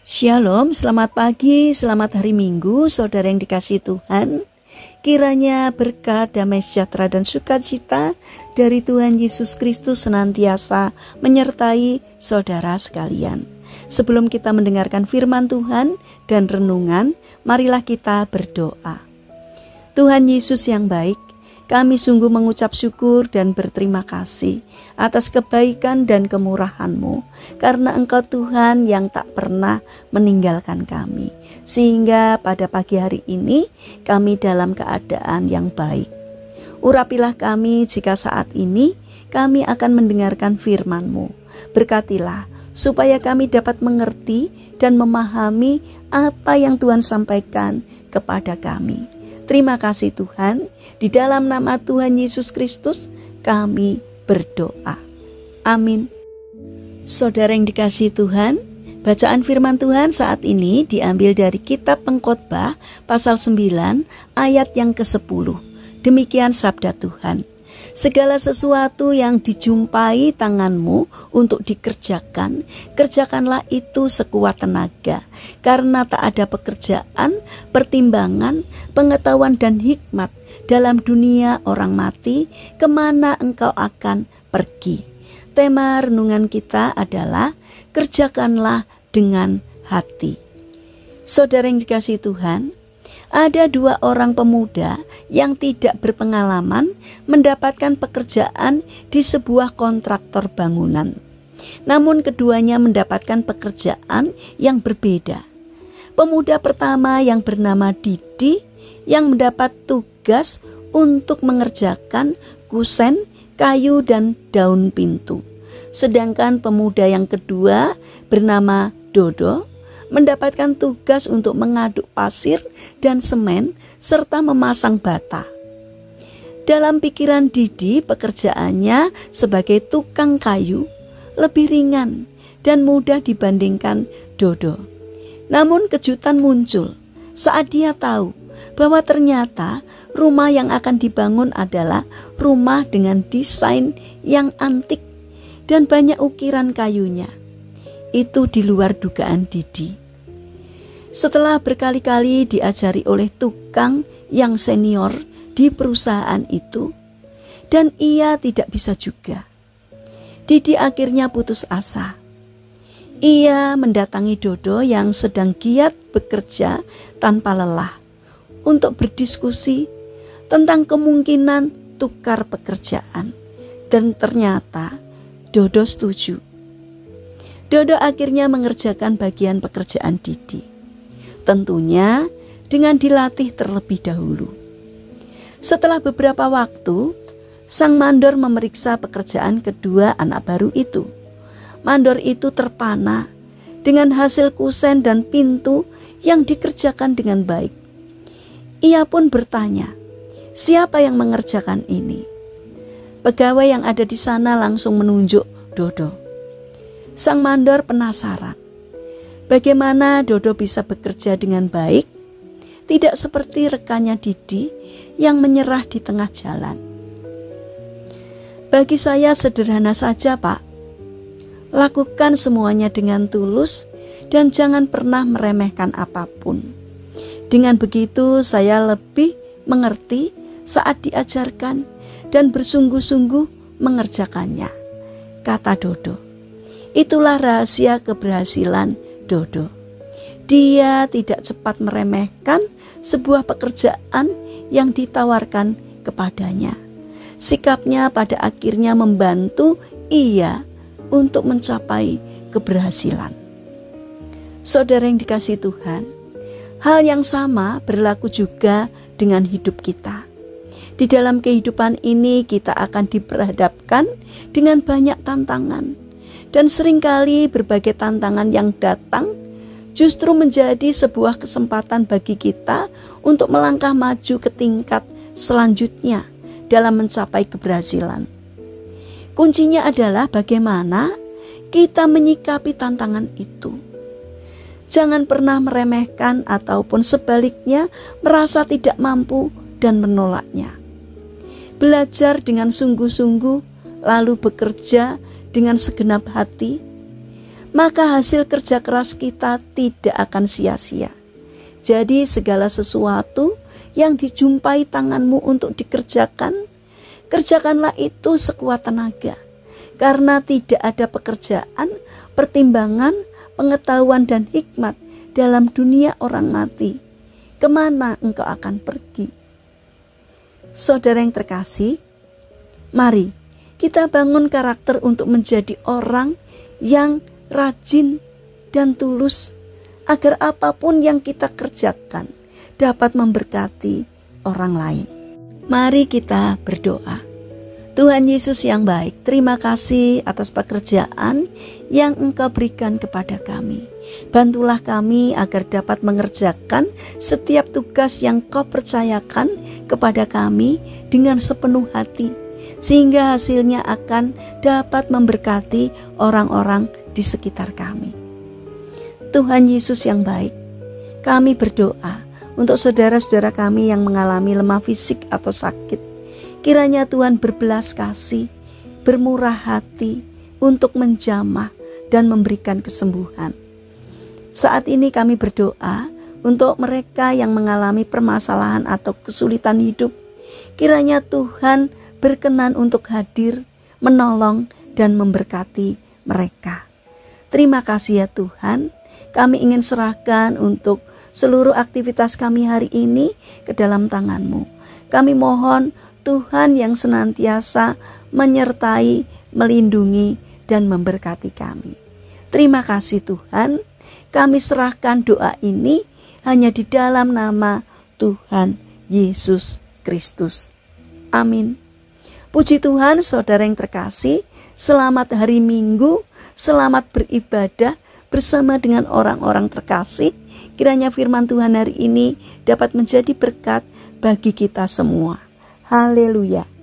Shalom, selamat pagi, selamat hari Minggu, saudara yang dikasihi Tuhan. Kiranya berkat, damai sejahtera dan sukacita dari Tuhan Yesus Kristus senantiasa menyertai saudara sekalian. Sebelum kita mendengarkan firman Tuhan dan renungan, marilah kita berdoa. Tuhan Yesus yang baik, kami sungguh mengucap syukur dan berterima kasih atas kebaikan dan kemurahan-Mu, karena Engkau Tuhan yang tak pernah meninggalkan kami, sehingga pada pagi hari ini kami dalam keadaan yang baik. Urapilah kami jika saat ini kami akan mendengarkan firman-Mu. Berkatilah supaya kami dapat mengerti dan memahami apa yang Tuhan sampaikan kepada kami. Terima kasih Tuhan, di dalam nama Tuhan Yesus Kristus kami berdoa. Amin. Saudara yang dikasihi Tuhan, bacaan firman Tuhan saat ini diambil dari kitab Pengkhotbah pasal 9 ayat yang ke-10. Demikian sabda Tuhan. Segala sesuatu yang dijumpai tanganmu untuk dikerjakan, kerjakanlah itu sekuat tenaga. Karena tak ada pekerjaan, pertimbangan, pengetahuan dan hikmat dalam dunia orang mati, kemana engkau akan pergi. Tema renungan kita adalah kerjakanlah dengan hati. Saudara yang dikasihi Tuhan, ada dua orang pemuda yang tidak berpengalaman mendapatkan pekerjaan di sebuah kontraktor bangunan. Namun keduanya mendapatkan pekerjaan yang berbeda. Pemuda pertama yang bernama Didi yang mendapat tugas untuk mengerjakan kusen, kayu dan daun pintu. Sedangkan pemuda yang kedua bernama Dodo mendapatkan tugas untuk mengaduk pasir dan semen serta memasang bata. Dalam pikiran Didi, pekerjaannya sebagai tukang kayu lebih ringan dan mudah dibandingkan Dodo. Namun kejutan muncul saat dia tahu bahwa ternyata rumah yang akan dibangun adalah rumah dengan desain yang antik dan banyak ukiran kayunya. Itu di luar dugaan Didi. Setelah berkali-kali diajari oleh tukang yang senior di perusahaan itu, dan ia tidak bisa juga, Didi akhirnya putus asa. Ia mendatangi Dodo yang sedang giat bekerja tanpa lelah untuk berdiskusi tentang kemungkinan tukar pekerjaan. Dan ternyata Dodo setuju. Dodo akhirnya mengerjakan bagian pekerjaan Didi. Tentunya dengan dilatih terlebih dahulu. Setelah beberapa waktu, sang mandor memeriksa pekerjaan kedua anak baru itu. Mandor itu terpana dengan hasil kusen dan pintu yang dikerjakan dengan baik. Ia pun bertanya, siapa yang mengerjakan ini? Pegawai yang ada di sana langsung menunjuk Dodo. Sang mandor penasaran, bagaimana Dodo bisa bekerja dengan baik, tidak seperti rekannya Didi yang menyerah di tengah jalan. Bagi saya sederhana saja, Pak. Lakukan semuanya dengan tulus dan jangan pernah meremehkan apapun. Dengan begitu saya lebih mengerti saat diajarkan dan bersungguh-sungguh mengerjakannya, kata Dodo. Itulah rahasia keberhasilan Dodo. Dia tidak cepat meremehkan sebuah pekerjaan yang ditawarkan kepadanya. Sikapnya pada akhirnya membantu ia untuk mencapai keberhasilan. Saudara yang dikasihi Tuhan, hal yang sama berlaku juga dengan hidup kita. Di dalam kehidupan ini kita akan diperhadapkan dengan banyak tantangan. Dan seringkali berbagai tantangan yang datang justru menjadi sebuah kesempatan bagi kita untuk melangkah maju ke tingkat selanjutnya dalam mencapai keberhasilan. Kuncinya adalah bagaimana kita menyikapi tantangan itu. Jangan pernah meremehkan ataupun sebaliknya merasa tidak mampu dan menolaknya. Belajar dengan sungguh-sungguh lalu bekerja dengan segenap hati, maka hasil kerja keras kita tidak akan sia-sia. Jadi segala sesuatu yang dijumpai tanganmu untuk dikerjakan, kerjakanlah itu sekuat tenaga. Karena tidak ada pekerjaan, pertimbangan, pengetahuan dan hikmat dalam dunia orang mati. Kemana engkau akan pergi? Saudara yang terkasih, mari kita bangun karakter untuk menjadi orang yang rajin dan tulus, agar apapun yang kita kerjakan dapat memberkati orang lain. Mari kita berdoa. Tuhan Yesus yang baik, terima kasih atas pekerjaan yang Engkau berikan kepada kami. Bantulah kami agar dapat mengerjakan setiap tugas yang Kau percayakan kepada kami dengan sepenuh hati, sehingga hasilnya akan dapat memberkati orang-orang di sekitar kami. Tuhan Yesus yang baik, kami berdoa untuk saudara-saudara kami yang mengalami lemah fisik atau sakit. Kiranya Tuhan berbelas kasih, bermurah hati untuk menjamah dan memberikan kesembuhan. Saat ini kami berdoa untuk mereka yang mengalami permasalahan atau kesulitan hidup. Kiranya Tuhan berkenan untuk hadir, menolong dan memberkati mereka. Terima kasih ya Tuhan, kami ingin serahkan untuk seluruh aktivitas kami hari ini ke dalam tangan-Mu. Kami mohon Tuhan yang senantiasa menyertai, melindungi, dan memberkati kami. Terima kasih Tuhan, kami serahkan doa ini hanya di dalam nama Tuhan Yesus Kristus. Amin. Puji Tuhan, saudara yang terkasih, selamat hari Minggu, selamat beribadah bersama dengan orang-orang terkasih. Kiranya firman Tuhan hari ini dapat menjadi berkat bagi kita semua. Haleluya.